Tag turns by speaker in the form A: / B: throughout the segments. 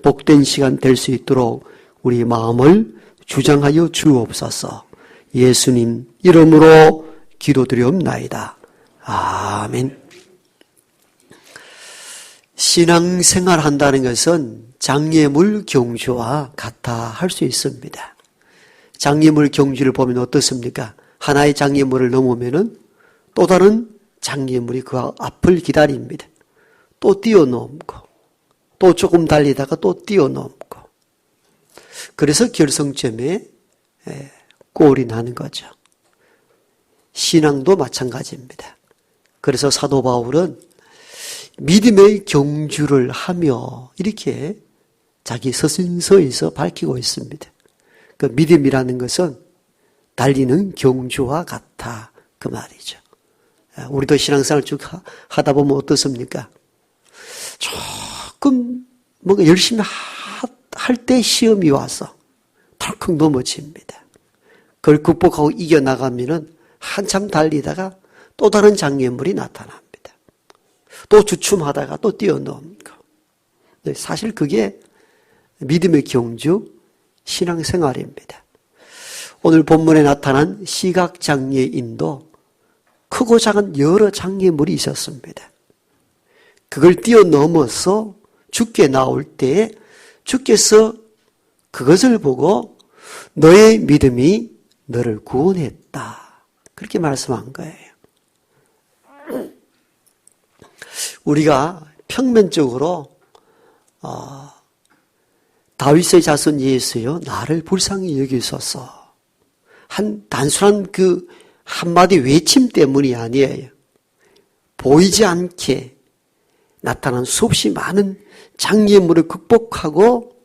A: 복된 시간 될 수 있도록 우리 마음을 주장하여 주옵소서. 예수님 이름으로 기도드리옵나이다. 아멘. 신앙생활 한다는 것은 장예물 경주와 같아 할 수 있습니다. 장예물 경주를 보면 어떻습니까? 하나의 장예물을 넘으면은 또 다른 장예물이 그 앞을 기다립니다. 또 뛰어넘고 또 조금 달리다가 또 뛰어넘고, 그래서 결승점에 골이 나는 거죠. 신앙도 마찬가지입니다. 그래서 사도 바울은 믿음의 경주를 하며 이렇게 자기 서신서에서 밝히고 있습니다. 그 믿음이라는 것은 달리는 경주와 같아, 그 말이죠. 우리도 신앙생활 쭉 하다 보면 어떻습니까? 조금 뭔가 열심히 할 때 시험이 와서 덜컥 넘어집니다. 그걸 극복하고 이겨나가면은 한참 달리다가 또 다른 장애물이 나타납니다. 또 주춤하다가 또 뛰어넘고. 사실 그게 믿음의 경주, 신앙생활입니다. 오늘 본문에 나타난 시각장애인도 크고 작은 여러 장애물이 있었습니다. 그걸 뛰어넘어서 주께 나올 때에 주께서 그것을 보고 너의 믿음이 너를 구원했다, 그렇게 말씀한 거예요. 우리가 평면적으로 다윗의 자손 예수여 나를 불쌍히 여기소서 한 단순한 그 한마디 외침 때문이 아니에요. 보이지 않게 나타난 수없이 많은 장애물을 극복하고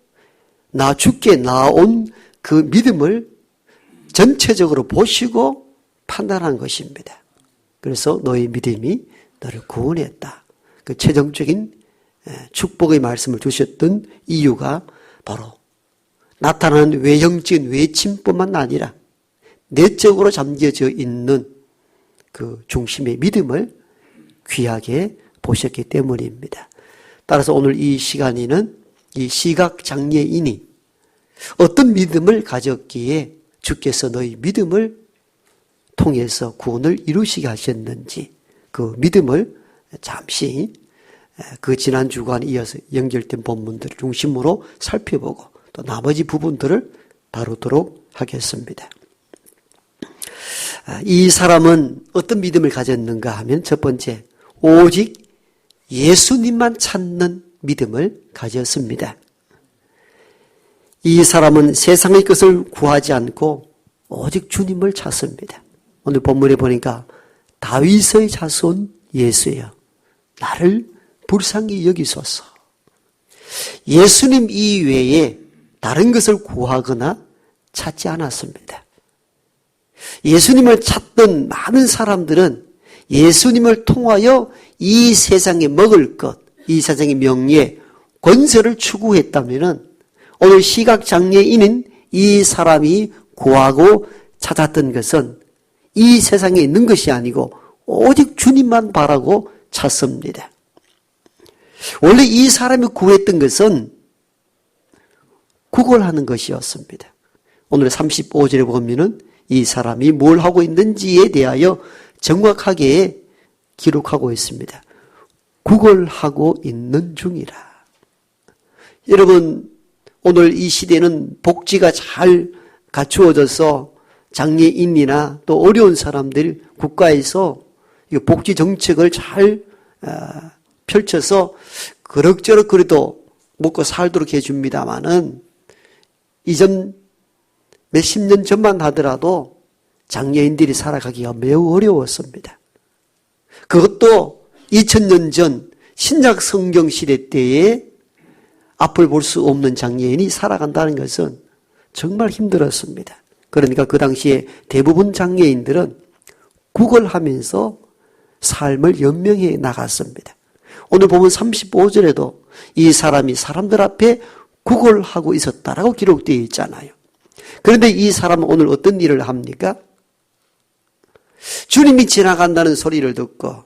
A: 나 주께 나온 그 믿음을 전체적으로 보시고 판단한 것입니다. 그래서 너의 믿음이 너를 구원했다, 그 최종적인 축복의 말씀을 주셨던 이유가 바로 나타나는 외형적인 외침뿐만 아니라 내적으로 잠겨져 있는 그 중심의 믿음을 귀하게 보셨기 때문입니다. 따라서 오늘 이 시간에는 이 시각장애인이 어떤 믿음을 가졌기에 주께서 너희 믿음을 통해서 구원을 이루시게 하셨는지, 그 믿음을 잠시 그 지난 주간 이어서 연결된 본문들을 중심으로 살펴보고 또 나머지 부분들을 다루도록 하겠습니다. 이 사람은 어떤 믿음을 가졌는가 하면 첫 번째, 오직 예수님만 찾는 믿음을 가졌습니다. 이 사람은 세상의 것을 구하지 않고 오직 주님을 찾습니다. 오늘 본문에 보니까 다윗의 자손 예수여 나를 불쌍히 여기소서. 예수님 이외에 다른 것을 구하거나 찾지 않았습니다. 예수님을 찾던 많은 사람들은 예수님을 통하여 이 세상에 먹을 것, 이 세상의 명예, 권세를 추구했다면 오늘 시각장애인인 이 사람이 구하고 찾았던 것은 이 세상에 있는 것이 아니고 오직 주님만 바라고 찾습니다. 원래 이 사람이 구했던 것은 구걸하는 것이었습니다. 오늘 35절에 보면은 이 사람이 뭘 하고 있는지에 대하여 정확하게 기록하고 있습니다. 구걸하고 있는 중이라. 여러분, 오늘 이 시대는 복지가 잘 갖추어져서 장애인이나 또 어려운 사람들 국가에서 복지 정책을 잘 펼쳐서 그럭저럭 그래도 먹고 살도록 해줍니다마는 이전 몇십 년 전만 하더라도 장애인들이 살아가기가 매우 어려웠습니다. 그것도 2000년 전 신약 성경 시대 때에 앞을 볼 수 없는 장애인이 살아간다는 것은 정말 힘들었습니다. 그러니까 그 당시에 대부분 장애인들은 구걸하면서 삶을 연명해 나갔습니다. 오늘 보면 35절에도 이 사람이 사람들 앞에 구걸하고 있었다라고 기록되어 있잖아요. 그런데 이 사람은 오늘 어떤 일을 합니까? 주님이 지나간다는 소리를 듣고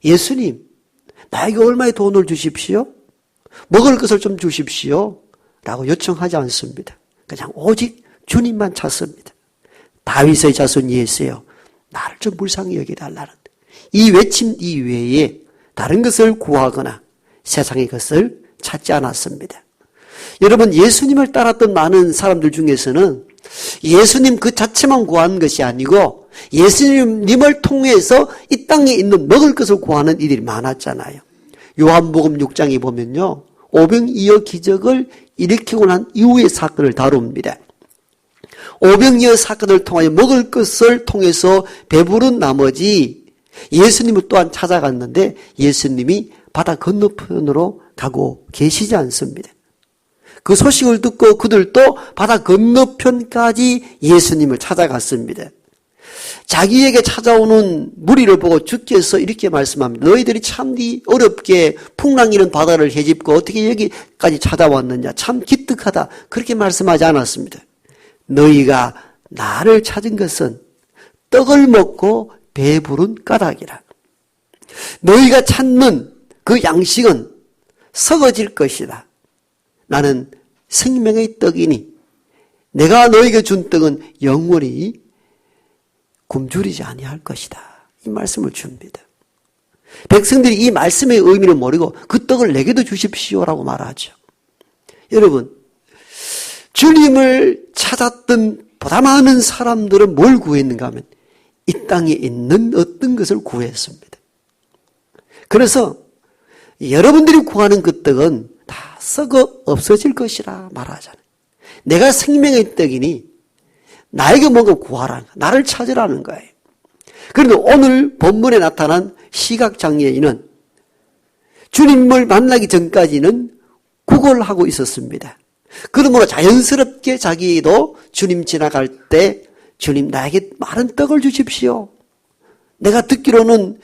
A: 예수님, 나에게 얼마의 돈을 주십시오? 먹을 것을 좀 주십시오. 라고 요청하지 않습니다. 그냥 오직 주님만 찾습니다. 다윗의 자손 예수여 나를 좀 불쌍히 여겨달라는 이 외침 이외에 다른 것을 구하거나 세상의 것을 찾지 않았습니다. 여러분, 예수님을 따랐던 많은 사람들 중에서는 예수님 그 자체만 구하는 것이 아니고 예수님을 통해서 이 땅에 있는 먹을 것을 구하는 이들이 많았잖아요. 요한복음 6장에 보면요, 오병이어 기적을 일으키고 난 이후의 사건을 다룹니다. 오병이어 사건을 통하여 먹을 것을 통해서 배부른 나머지 예수님을 또한 찾아갔는데 예수님이 바다 건너편으로 가고 계시지 않습니다. 그 소식을 듣고 그들도 바다 건너편까지 예수님을 찾아갔습니다. 자기에게 찾아오는 무리를 보고 주께서 이렇게 말씀합니다. 너희들이 참 어렵게 풍랑이는 바다를 헤집고 어떻게 여기까지 찾아왔느냐. 참 기특하다. 그렇게 말씀하지 않았습니다. 너희가 나를 찾은 것은 떡을 먹고 배부른 까닭이라. 너희가 찾는 그 양식은 썩어질 것이다. 나는 생명의 떡이니 내가 너희에게 준 떡은 영원히 굶주리지 아니할 것이다. 이 말씀을 줍니다. 백성들이 이 말씀의 의미를 모르고 그 떡을 내게도 주십시오라고 말하죠. 여러분, 주님을 찾았던 보다 많은 사람들은 뭘 구했는가 하면 이 땅에 있는 어떤 것을 구했습니다. 그래서 여러분들이 구하는 그 떡은 다 썩어 없어질 것이라 말하잖아요. 내가 생명의 떡이니 나에게 뭔가 구하라는 거예요. 나를 찾으라는 거예요. 그런데 오늘 본문에 나타난 시각장애인은 주님을 만나기 전까지는 구걸하고 있었습니다. 그러므로 자연스럽게 자기도 주님 지나갈 때 주님 나에게 많은 떡을 주십시오. 내가 듣기로는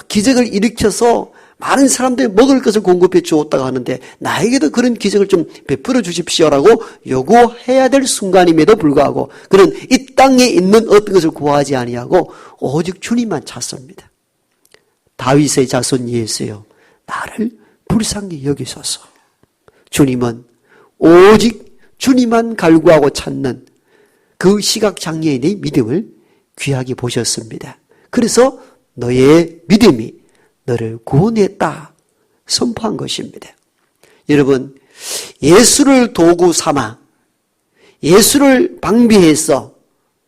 A: 기적을 일으켜서 많은 사람들이 먹을 것을 공급해 주었다고 하는데 나에게도 그런 기적을 좀 베풀어 주십시오라고 요구해야 될 순간임에도 불구하고 그는 이 땅에 있는 어떤 것을 구하지 아니하고 오직 주님만 찾습니다. 다윗의 자손 예수여 나를 불쌍히 여기소서. 주님은 오직 주님만 갈구하고 찾는 그 시각장애인의 믿음을 귀하게 보셨습니다. 그래서 너의 믿음이 너를 구원했다 선포한 것입니다. 여러분, 예수를 도구 삼아 예수를 방비해서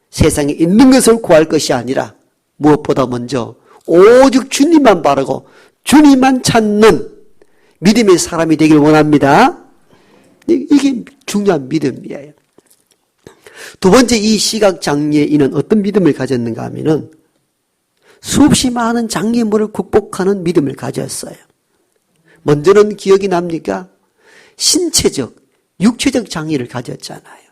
A: 세상에 있는 것을 구할 것이 아니라 무엇보다 먼저 오직 주님만 바라고 주님만 찾는 믿음의 사람이 되길 원합니다. 이게 중요한 믿음이에요. 두 번째, 이 시각장애인은 어떤 믿음을 가졌는가 하면은 수없이 많은 장애물을 극복하는 믿음을 가졌어요. 먼저는 기억이 납니까? 신체적, 육체적 장애를 가졌잖아요.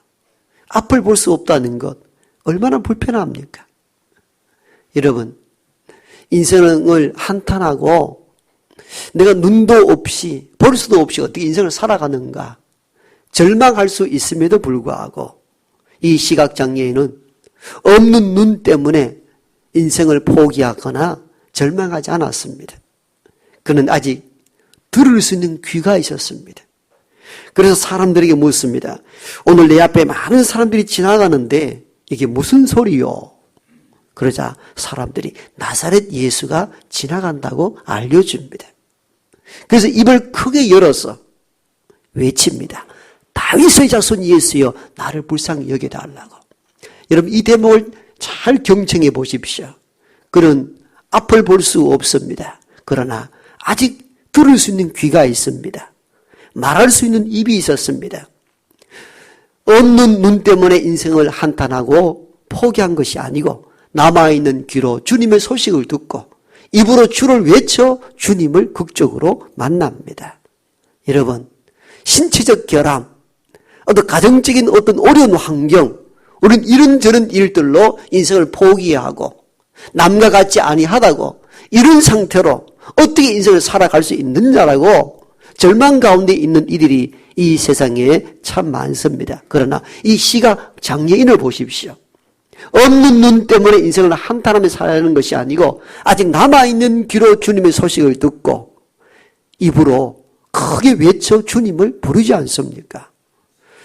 A: 앞을 볼 수 없다는 것 얼마나 불편합니까? 여러분, 인생을 한탄하고 내가 눈도 없이 볼 수도 없이 어떻게 인생을 살아가는가 절망할 수 있음에도 불구하고 이 시각장애인은 없는 눈 때문에 인생을 포기하거나 절망하지 않았습니다. 그는 아직 들을 수 있는 귀가 있었습니다. 그래서 사람들에게 묻습니다. 오늘 내 앞에 많은 사람들이 지나가는데 이게 무슨 소리요? 그러자 사람들이 나사렛 예수가 지나간다고 알려줍니다. 그래서 입을 크게 열어서 외칩니다. 다윗의 자손 예수여 나를 불쌍히 여겨달라고. 여러분, 이 대목을 잘 경청해 보십시오. 그는 앞을 볼 수 없습니다. 그러나 아직 들을 수 있는 귀가 있습니다. 말할 수 있는 입이 있었습니다. 없는 눈 때문에 인생을 한탄하고 포기한 것이 아니고 남아있는 귀로 주님의 소식을 듣고 입으로 주를 외쳐 주님을 극적으로 만납니다. 여러분, 신체적 결함, 어떤 가정적인 어떤 어려운 환경, 우리는 이런저런 일들로 인생을 포기하고 남과 같지 아니하다고 이런 상태로 어떻게 인생을 살아갈 수 있느냐라고 절망 가운데 있는 이들이 이 세상에 참 많습니다. 그러나 이 시각 장애인을 보십시오. 없는 눈 때문에 인생을 한탄하며 살아가는 것이 아니고 아직 남아있는 귀로 주님의 소식을 듣고 입으로 크게 외쳐 주님을 부르지 않습니까?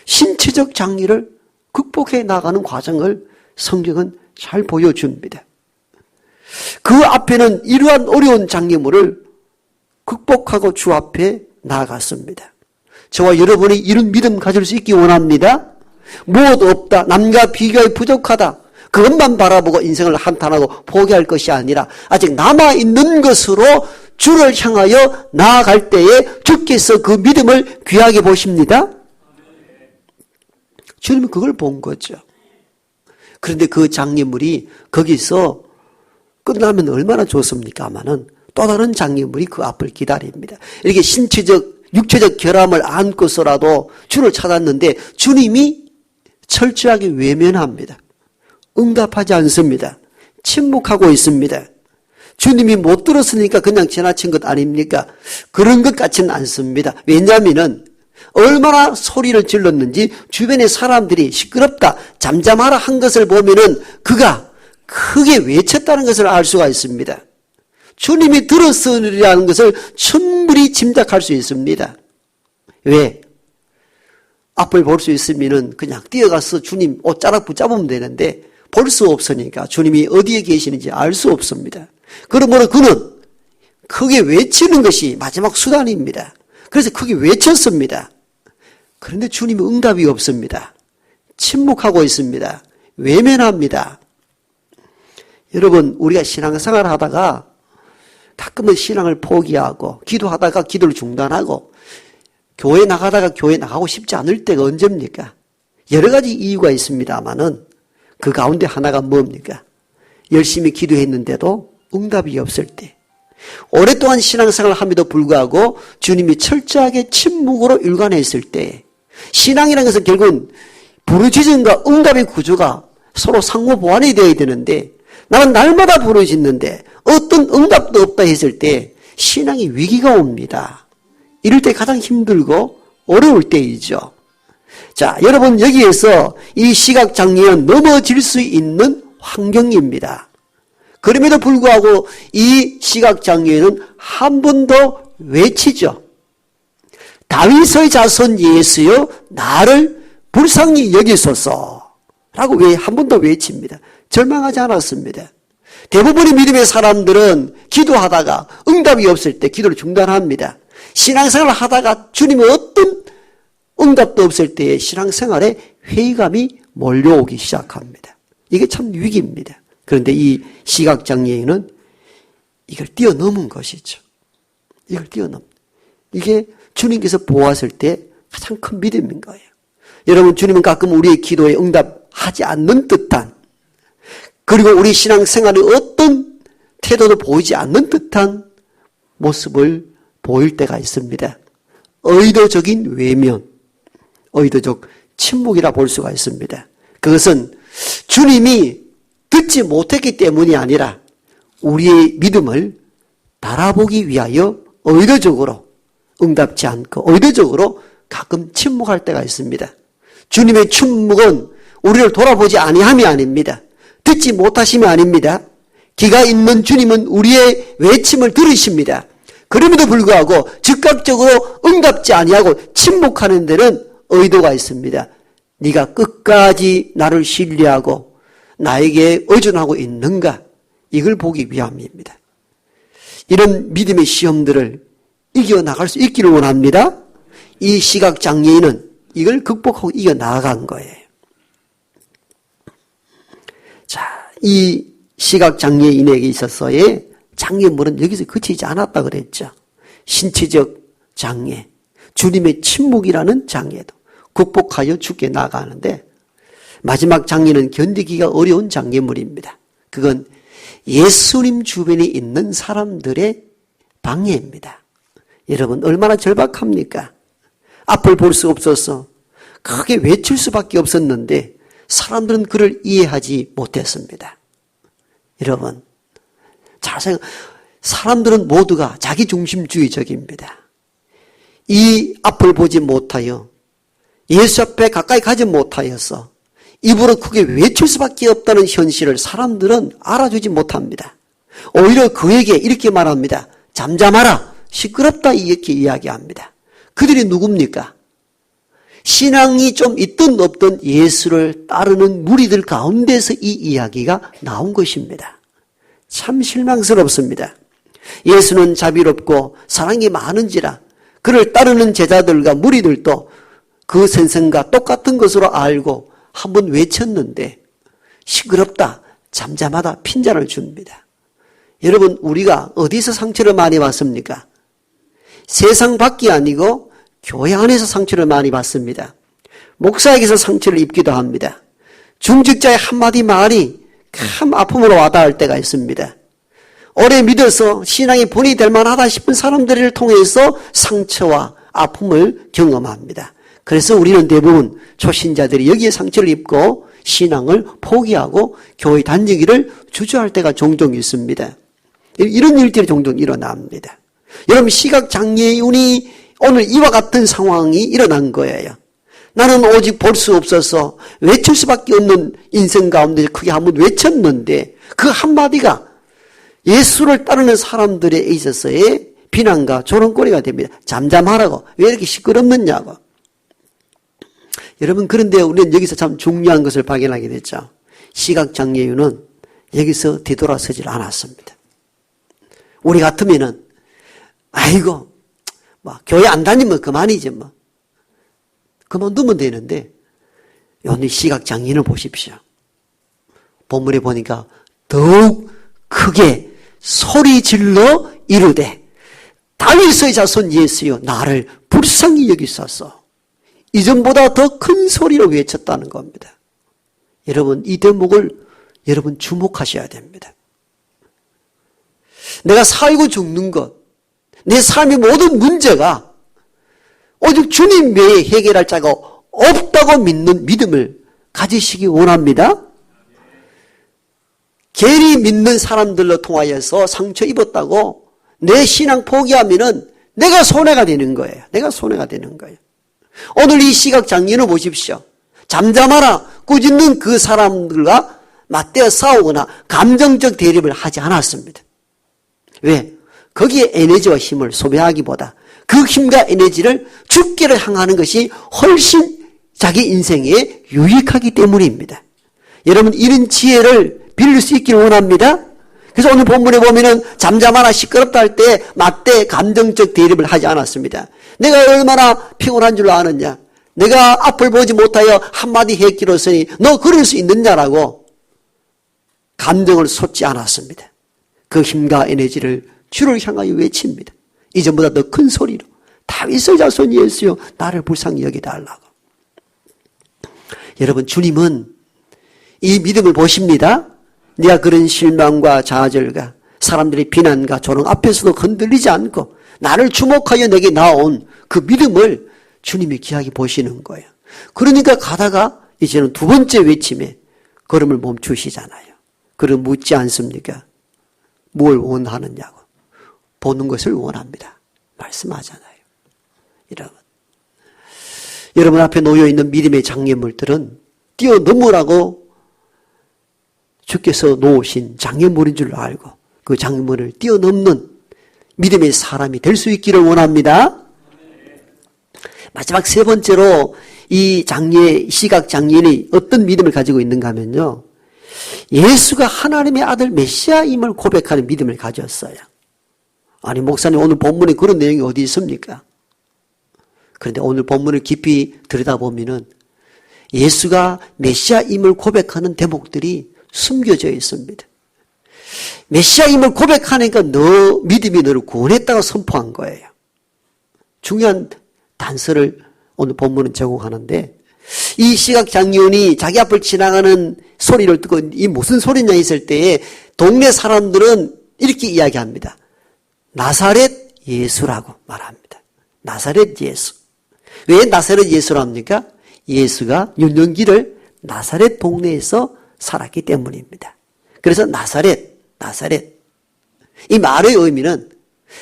A: 신체적 장애를 극복해 나가는 과정을 성경은 잘 보여줍니다. 그 앞에는 이러한 어려운 장애물을 극복하고 주 앞에 나아갔습니다. 저와 여러분이 이런 믿음 가질 수 있기 원합니다. 무엇 없다, 남과 비교해 부족하다, 그것만 바라보고 인생을 한탄하고 포기할 것이 아니라 아직 남아있는 것으로 주를 향하여 나아갈 때에 주께서 그 믿음을 귀하게 보십니다. 주님은 그걸 본 거죠. 그런데 그 장애물이 거기서 끝나면 얼마나 좋습니까마는 또 다른 장애물이 그 앞을 기다립니다. 이렇게 신체적, 육체적 결함을 안고서라도 주를 찾았는데 주님이 철저하게 외면합니다. 응답하지 않습니다. 침묵하고 있습니다. 주님이 못 들었으니까 그냥 지나친 것 아닙니까? 그런 것 같지는 않습니다. 왜냐하면 얼마나 소리를 질렀는지 주변의 사람들이 시끄럽다, 잠잠하라 한 것을 보면은 그가 크게 외쳤다는 것을 알 수가 있습니다. 주님이 들었으리라는 것을 충분히 짐작할 수 있습니다. 왜? 앞을 볼 수 있으면은 그냥 뛰어가서 주님 옷자락 붙잡으면 되는데 볼 수 없으니까 주님이 어디에 계시는지 알 수 없습니다. 그러므로 그는 크게 외치는 것이 마지막 수단입니다. 그래서 크게 외쳤습니다. 그런데 주님은 응답이 없습니다. 침묵하고 있습니다. 외면합니다. 여러분, 우리가 신앙생활 하다가 가끔은 신앙을 포기하고 기도하다가 기도를 중단하고 교회 나가다가 교회 나가고 싶지 않을 때가 언제입니까? 여러 가지 이유가 있습니다만은 그 가운데 하나가 뭡니까? 열심히 기도했는데도 응답이 없을 때, 오랫동안 신앙생활을 함에도 불구하고 주님이 철저하게 침묵으로 일관했을 때, 신앙이라는 것은 결국은 부르짖음과 응답의 구조가 서로 상호 보완이 되어야 되는데 나는 날마다 부르짖는데 어떤 응답도 없다 했을 때 신앙의 위기가 옵니다. 이럴 때 가장 힘들고 어려울 때이죠. 자, 여러분, 여기에서 이 시각장애는 넘어질 수 있는 환경입니다. 그럼에도 불구하고 이 시각장애는 한 번 더 외치죠. 다윗의 자손 예수여 나를 불쌍히 여기소서 라고 왜 한 번 더 외칩니다. 절망하지 않았습니다. 대부분의 믿음의 사람들은 기도하다가 응답이 없을 때 기도를 중단합니다. 신앙생활을 하다가 주님의 어떤 응답도 없을 때에 신앙생활에 회의감이 몰려오기 시작합니다. 이게 참 위기입니다. 그런데 이 시각장애인은 이걸 뛰어넘은 것이죠. 이걸 뛰어넘는. 이게 주님께서 보았을 때 가장 큰 믿음인 거예요. 여러분, 주님은 가끔 우리의 기도에 응답하지 않는 듯한, 그리고 우리 신앙생활의 어떤 태도도 보이지 않는 듯한 모습을 보일 때가 있습니다. 의도적인 외면, 의도적 침묵이라 볼 수가 있습니다. 그것은 주님이 듣지 못했기 때문이 아니라 우리의 믿음을 바라보기 위하여 의도적으로 응답지 않고 의도적으로 가끔 침묵할 때가 있습니다. 주님의 침묵은 우리를 돌아보지 아니함이 아닙니다. 듣지 못하심이 아닙니다. 기가 있는 주님은 우리의 외침을 들으십니다. 그럼에도 불구하고 즉각적으로 응답지 아니하고 침묵하는 데는 의도가 있습니다. 네가 끝까지 나를 신뢰하고 나에게 의존하고 있는가? 이걸 보기 위함입니다. 이런 믿음의 시험들을 이겨나갈 수 있기를 원합니다. 이 시각장애인은 이걸 극복하고 이겨나간 거예요. 자, 이 시각장애인에게 있어서의 장애물은 여기서 그치지 않았다 그랬죠. 신체적 장애, 주님의 침묵이라는 장애도 극복하여 주께 나가는데 마지막 장애는 견디기가 어려운 장애물입니다. 그건 예수님 주변에 있는 사람들의 방해입니다. 여러분, 얼마나 절박합니까? 앞을 볼 수 없어서 크게 외칠 수밖에 없었는데 사람들은 그를 이해하지 못했습니다. 여러분, 잘 생각, 사람들은 모두가 자기중심주의적입니다. 이 앞을 보지 못하여 예수 앞에 가까이 가지 못하여서 입으로 크게 외칠 수밖에 없다는 현실을 사람들은 알아주지 못합니다. 오히려 그에게 이렇게 말합니다. 잠잠하라, 시끄럽다, 이렇게 이야기합니다. 그들이 누굽니까? 신앙이 좀 있든 없든 예수를 따르는 무리들 가운데서 이 이야기가 나온 것입니다. 참 실망스럽습니다. 예수는 자비롭고 사랑이 많은지라 그를 따르는 제자들과 무리들도 그 선생과 똑같은 것으로 알고 한번 외쳤는데 시끄럽다, 잠잠하다 핀잔을 줍니다. 여러분, 우리가 어디서 상처를 많이 받습니까? 세상 밖이 아니고 교회 안에서 상처를 많이 받습니다. 목사에게서 상처를 입기도 합니다. 중직자의 한마디 말이 큰 아픔으로 와닿을 때가 있습니다. 오래 믿어서 신앙이 본이 될 만하다 싶은 사람들을 통해서 상처와 아픔을 경험합니다. 그래서 우리는 대부분 초신자들이 여기에 상처를 입고 신앙을 포기하고 교회 다니기를 주저할 때가 종종 있습니다. 이런 일들이 종종 일어납니다. 여러분, 시각장애인이 오늘 이와 같은 상황이 일어난 거예요. 나는 오직 볼 수 없어서 외칠 수밖에 없는 인생 가운데 크게 한번 외쳤는데 그 한마디가 예수를 따르는 사람들에 있어서의 비난과 조롱거리가 됩니다. 잠잠하라고. 왜 이렇게 시끄럽느냐고. 여러분, 그런데 우리는 여기서 참 중요한 것을 발견하게 됐죠. 시각장애인은 여기서 뒤돌아서질 않았습니다. 우리 같으면은 아이고 교회 안 다니면 그만이지 그만두면 되는데 오늘 시각장애인을 보십시오. 본문에 보니까 더욱 크게 소리 질러 이르되 다윗의 자손 예수여 나를 불쌍히 여기소서. 이전보다 더 큰 소리로 외쳤다는 겁니다. 여러분, 이 대목을 여러분 주목하셔야 됩니다. 내가 살고 죽는 것, 내 삶의 모든 문제가 오직 주님 외에 해결할 자가 없다고 믿는 믿음을 가지시기 원합니다. 괜히 믿는 사람들로 통하여서 상처 입었다고 내 신앙 포기하면은 내가 손해가 되는 거예요. 내가 손해가 되는 거예요. 오늘 이 시각장애인을 보십시오. 잠잠하라 꾸짖는 그 사람들과 맞대어 싸우거나 감정적 대립을 하지 않았습니다. 왜? 거기에 에너지와 힘을 소비하기보다 그 힘과 에너지를 주께를 향하는 것이 훨씬 자기 인생에 유익하기 때문입니다. 여러분, 이런 지혜를 빌릴 수 있기를 원합니다. 그래서 오늘 본문에 보면은 잠잠하나 시끄럽다 할 때 맞대 감정적 대립을 하지 않았습니다. 내가 얼마나 피곤한 줄 아느냐, 내가 앞을 보지 못하여 한마디 했기로서니 너 그럴 수 있느냐라고 감정을 쏟지 않았습니다. 그 힘과 에너지를 주를 향하여 외칩니다. 이전보다 더 큰 소리로 다윗의 자손 예수여 나를 불쌍히 여기달라고. 여러분, 주님은 이 믿음을 보십니다. 네가 그런 실망과 좌절과 사람들의 비난과 조롱 앞에서도 흔들리지 않고 나를 주목하여 내게 나온 그 믿음을 주님이 귀하게 보시는 거예요. 그러니까 가다가 이제는 두 번째 외침에 걸음을 멈추시잖아요. 그럼 묻지 않습니까? 뭘 원하느냐고. 보는 것을 원합니다. 말씀하잖아요. 여러분 앞에 놓여있는 믿음의 장애물들은 뛰어넘으라고 주께서 놓으신 장애물인 줄 알고 그 장애물을 뛰어넘는 믿음의 사람이 될 수 있기를 원합니다. 마지막 세 번째로 이 시각장애인이 어떤 믿음을 가지고 있는가 하면요. 예수가 하나님의 아들 메시아임을 고백하는 믿음을 가졌어요. 아니, 목사님 오늘 본문에 그런 내용이 어디 있습니까? 그런데 오늘 본문을 깊이 들여다보면은 예수가 메시아임을 고백하는 대목들이 숨겨져 있습니다. 메시아임을 고백하니까 너 믿음이 너를 구원했다고 선포한 거예요. 중요한 단서를 오늘 본문은 제공하는데 이 시각장애인이 자기 앞을 지나가는 소리를 듣고 이 무슨 소리냐 했을 때에 동네 사람들은 이렇게 이야기합니다. 나사렛 예수라고 말합니다. 나사렛 예수. 왜 나사렛 예수라 합니까? 예수가 유년기를 나사렛 동네에서 살았기 때문입니다. 그래서 나사렛. 이 말의 의미는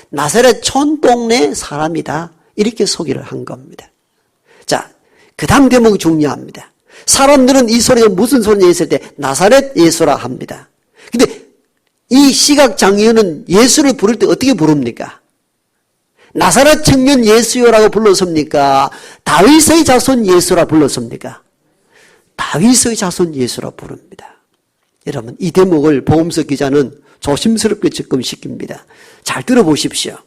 A: 나사렛 촌동네 사람이다. 이렇게 소개를 한 겁니다. 자, 그 다음 대목이 중요합니다. 사람들은 이 소리가 무슨 소리냐 했을 때 나사렛 예수라 합니다. 근데 이 시각장애인은 예수를 부를 때 어떻게 부릅니까? 나사렛 청년 예수요라고 불렀습니까? 다윗의 자손 예수라 불렀습니까? 다윗의 자손 예수라 부릅니다. 여러분, 이 대목을 복음서 기자는 조심스럽게 접근시킵니다. 잘 들어보십시오.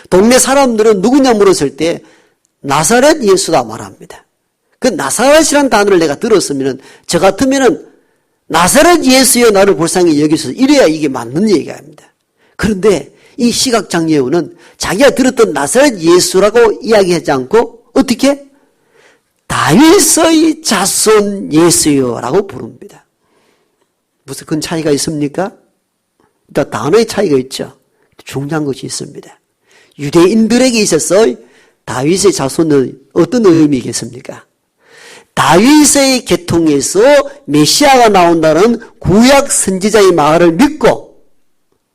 A: 동네 사람들은 누구냐 물었을 때 나사렛 예수다 말합니다. 그 나사렛이라는 단어를 내가 들었으면 저 같으면은 나사렛 예수여 나를 불쌍히 여기소서 이래야 이게 맞는 얘기가 합니다. 그런데 이 시각장애우는 자기가 들었던 나사렛 예수라고 이야기하지 않고 어떻게? 다윗의 자손 예수여라고 부릅니다. 무슨 큰 차이가 있습니까? 일단 단어의 차이가 있죠. 중요한 것이 있습니다. 유대인들에게 있어서 다윗의 자손은 어떤 의미겠습니까? 다윗의 계통에서 메시아가 나온다는 구약 선지자의 말을 믿고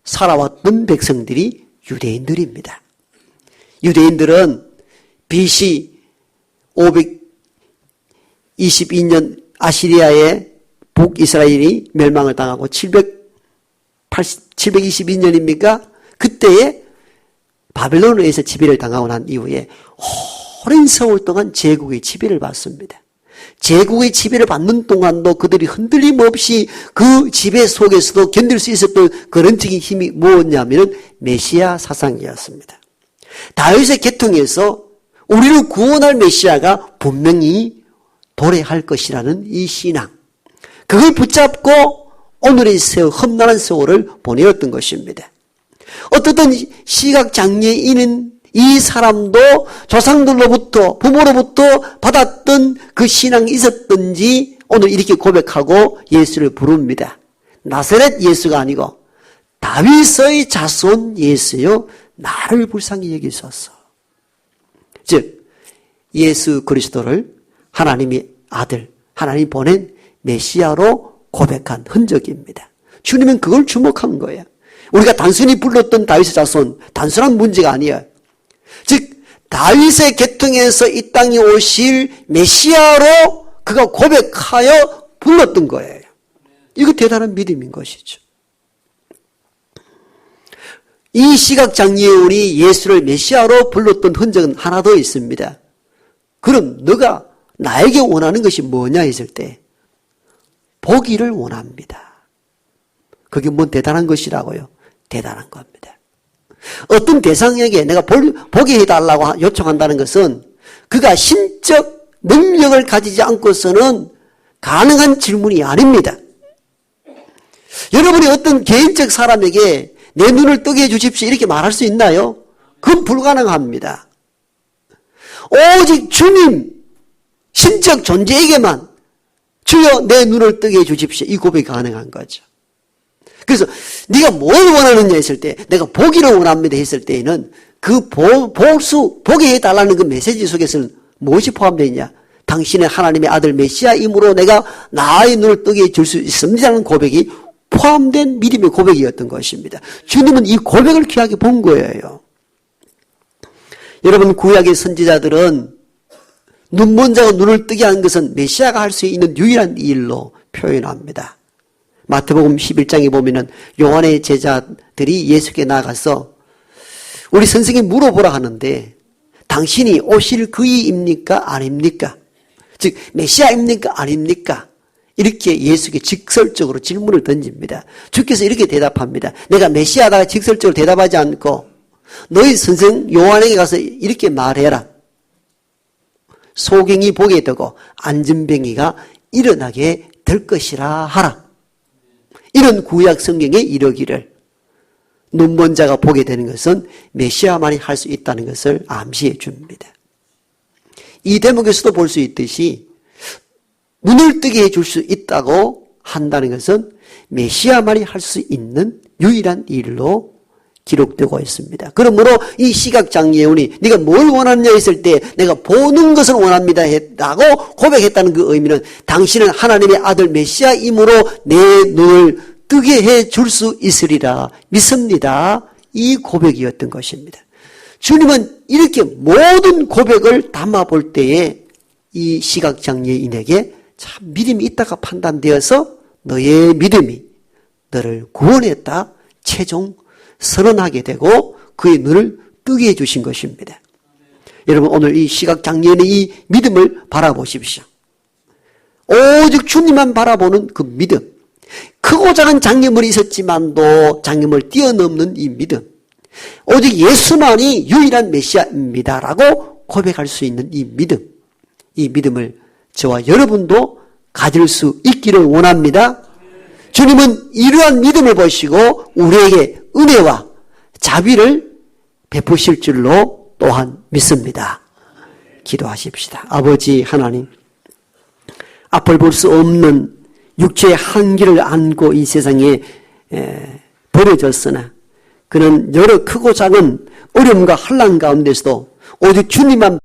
A: 살아왔던 백성들이 유대인들입니다. 유대인들은 BC 522년 아시리아의 북이스라엘이 멸망을 당하고 722년입니까? 그때에 바벨론에 의해서 지배를 당하고 난 이후에 오랜 세월 동안 제국의 지배를 받습니다. 제국의 지배를 받는 동안도 그들이 흔들림 없이 그 지배 속에서도 견딜 수 있었던 근원적인 힘이 무엇이냐면 메시아 사상이었습니다. 다윗의 계통에서 우리를 구원할 메시아가 분명히 도래할 것이라는 이 신앙, 그걸 붙잡고 오늘의 험난한 세월을 보내었던 것입니다. 어떻든 시각장애인은 이 사람도 조상들로부터 부모로부터 받았던 그 신앙이 있었던지 오늘 이렇게 고백하고 예수를 부릅니다. 나사렛 예수가 아니고 다윗의 자손 예수여 나를 불쌍히 여기소서. 즉 예수 그리스도를 하나님의 아들, 하나님이 보낸 메시아로 고백한 흔적입니다. 주님은 그걸 주목한 거예요. 우리가 단순히 불렀던 다윗의 자손, 단순한 문제가 아니에요. 즉 다윗의 계통에서 이 땅에 오실 메시아로 그가 고백하여 불렀던 거예요. 이거 대단한 믿음인 것이죠. 이 시각장애인이 예수를 메시아로 불렀던 흔적은 하나 더 있습니다. 그럼 너가 나에게 원하는 것이 뭐냐 했을 때 보기를 원합니다. 그게 뭔 대단한 것이라고요? 대단한 겁니다. 어떤 대상에게 내가 보게 해달라고 요청한다는 것은 그가 신적 능력을 가지지 않고서는 가능한 질문이 아닙니다. 여러분이 어떤 개인적 사람에게 내 눈을 뜨게 해주십시오 이렇게 말할 수 있나요? 그건 불가능합니다. 오직 주님 신적 존재에게만 주여 내 눈을 뜨게 해주십시오 이 고백이 가능한 거죠. 그래서 네가 뭘 원하느냐 했을 때 내가 보기를 원합니다 했을 때에는 그 보게 해달라는 그 메시지 속에서는 무엇이 포함되어 있냐? 당신의 하나님의 아들 메시아이므로 내가 나의 눈을 뜨게 해줄 수 있습니다라는 고백이 포함된 믿음의 고백이었던 것입니다. 주님은 이 고백을 귀하게 본 거예요. 여러분 구약의 선지자들은 눈먼 자가 눈을 뜨게 하는 것은 메시아가 할 수 있는 유일한 일로 표현합니다. 마태복음 11장에 보면은 요한의 제자들이 예수께 나가서 우리 선생님 물어보라 하는데 당신이 오실 그이입니까? 아닙니까? 즉 메시아입니까? 아닙니까? 이렇게 예수께 직설적으로 질문을 던집니다. 주께서 이렇게 대답합니다. 내가 메시아다 직설적으로 대답하지 않고 너희 선생 요한에게 가서 이렇게 말해라. 소경이 보게 되고 안진뱅이가 일어나게 될 것이라 하라. 이런 구약 성경에 이르기를 눈먼 자가 보게 되는 것은 메시아만이 할 수 있다는 것을 암시해 줍니다. 이 대목에서도 볼 수 있듯이 눈을 뜨게 해줄 수 있다고 한다는 것은 메시아만이 할 수 있는 유일한 일로 기록되고 있습니다. 그러므로 이 시각장애인이 네가 뭘 원하느냐 했을 때 내가 보는 것을 원합니다 했다고 고백했다는 그 의미는 당신은 하나님의 아들 메시아이므로 내 눈을 뜨게 해줄 수 있으리라 믿습니다. 이 고백이었던 것입니다. 주님은 이렇게 모든 고백을 담아볼 때에 이 시각장애인에게 참 믿음이 있다가 판단되어서 너의 믿음이 너를 구원했다 최종 선언하게 되고 그의 눈을 뜨게 해주신 것입니다. 여러분 오늘 이 시각장애인의 이 믿음을 바라보십시오. 오직 주님만 바라보는 그 믿음. 크고 작은 장애물이 있었지만도 장애물을 뛰어넘는 이 믿음. 오직 예수만이 유일한 메시아입니다라고 고백할 수 있는 이 믿음. 이 믿음을 저와 여러분도 가질 수 있기를 원합니다. 주님은 이러한 믿음을 보시고 우리에게 은혜와 자비를 베푸실 줄로 또한 믿습니다. 기도하십시다. 아버지 하나님, 앞을 볼 수 없는 육체의 한계를 안고 이 세상에 버려졌으나 그는 여러 크고 작은 어려움과 환난 가운데서도 오직 주님만